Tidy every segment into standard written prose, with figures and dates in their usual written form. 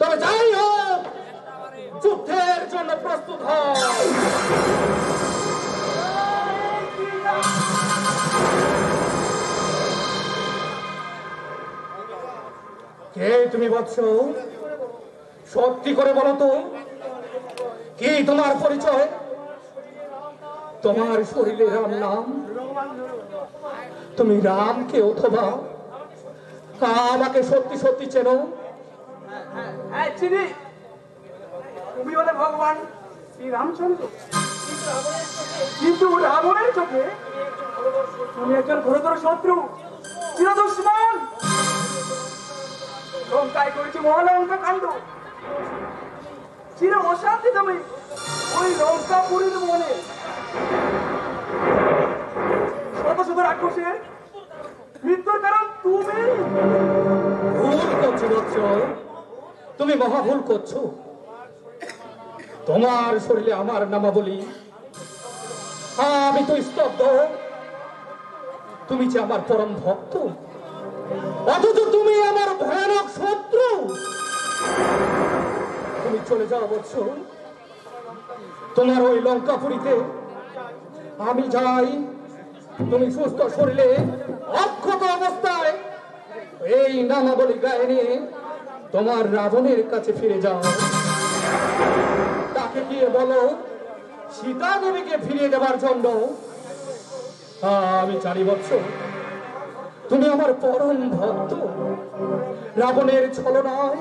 তবে যাই হোক, যুদ্ধের জন্য প্রস্তুত হও। কে তুমি বৎস? সত্যি করে বলো তো, কি তোমার পরিচয়? তোমার শরীরে রাম নাম? তুমি রামকে অথবা আমাকে সত্যি সত্যি চেনো? হ্যাঁ চিনি। তুমি বলে ভগবান শ্রী রামচন্দ্র, কিন্তু রাবণের চোখে তুমি একজন ঘোরতর শত্রু, চিরদুশ্মন। লঙ্কায় করেছি মহালঙ্কা কাণ্ড, চির অশান্তি তুমি ওই লঙ্কাপুরীর মনে। শত শত রাক্ষসের মৃত্যুর কারণ তুমি। ভুল করছো বৎস, তুমি মহা ভুল করছো। তোমার শরীরে আমার নামাবলী, আমি তো স্তব্ধ। তুমি যে আমার পরম ভক্ত, অথচ তুমি আমার ভয়ানক শত্রু। তুমি চলে যাও বৎস, তোমার ওই লঙ্কাপুরীতে আমি যাই। তুমি সুস্থ শরীরে অক্ষত অবস্থায় এই নামাবলী গায়ে নিয়ে তোমার রাবণের কাছে ফিরে যাও। তাকে গিয়ে বলো সীতা দেবীকে ফিরিয়ে দেওয়ার জন্য। আমি জানি বৎস, তুমি আমার পরম ভক্ত। রাবণের ছলনায়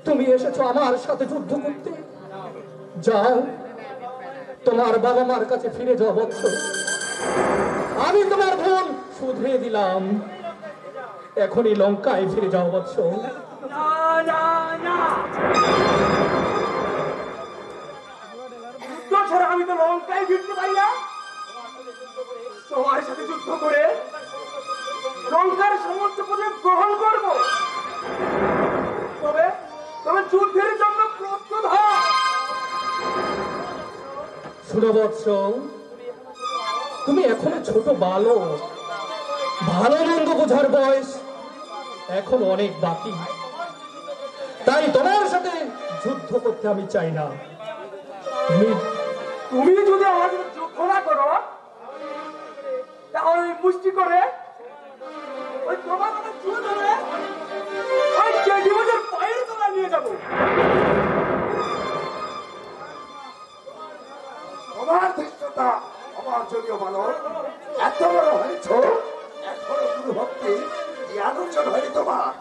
তুমি এসেছো আমার সাথে যুদ্ধ করতে। যাও, তোমার বাবা মার কাছে ফিরে যাও বৎস। আমি তোমার ভুল শুধরে দিলাম। এখনই লঙ্কায় ফিরে যাও বৎস। না না না, যুদ্ধ ছাড়া আমি তো লঙ্কায় ফিরতে পারি না। তোমার সাথে যুদ্ধ করে লঙ্কার সমস্ত প্রজেক্ট গ্রহণ করব। তবে তবে যুদ্ধের জন্য প্রস্তুত হও। শুনো বৎস, তুমি এখনো ছোট বালক, ভালো মন্দ বোঝার বয়স এখন অনেক বাকি। তাই তোমার সাথে যুদ্ধ করতে আমি চাই না। তুমি যদি আমার সাথে যুদ্ধ না করো, তাহলে মুষ্টি করে ওই তোমার কথা চুল ধরে ওই জেডিমোজের পায়ের তলা নিয়ে যাবো। তোমার ধৃষ্টতা আমার যদিও বালক, এত বড় হয়েছ, এখনো গুরু ভক্তি আলোচন হয়নি তোমার।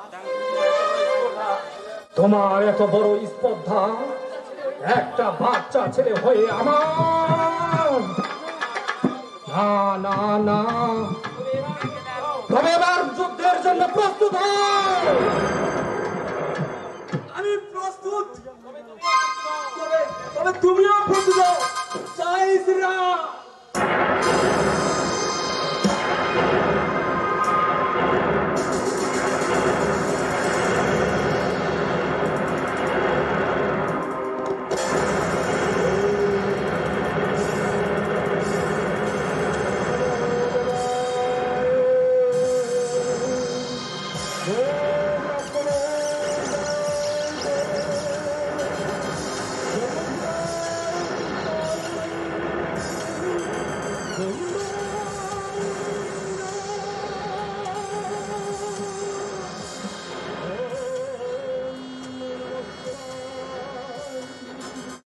তোমার এত বড় স্পর্ধা একটা বাচ্চা ছেলে হয়ে আমার। না না না, তবে এবার যুদ্ধের জন্য প্রস্তুত হও।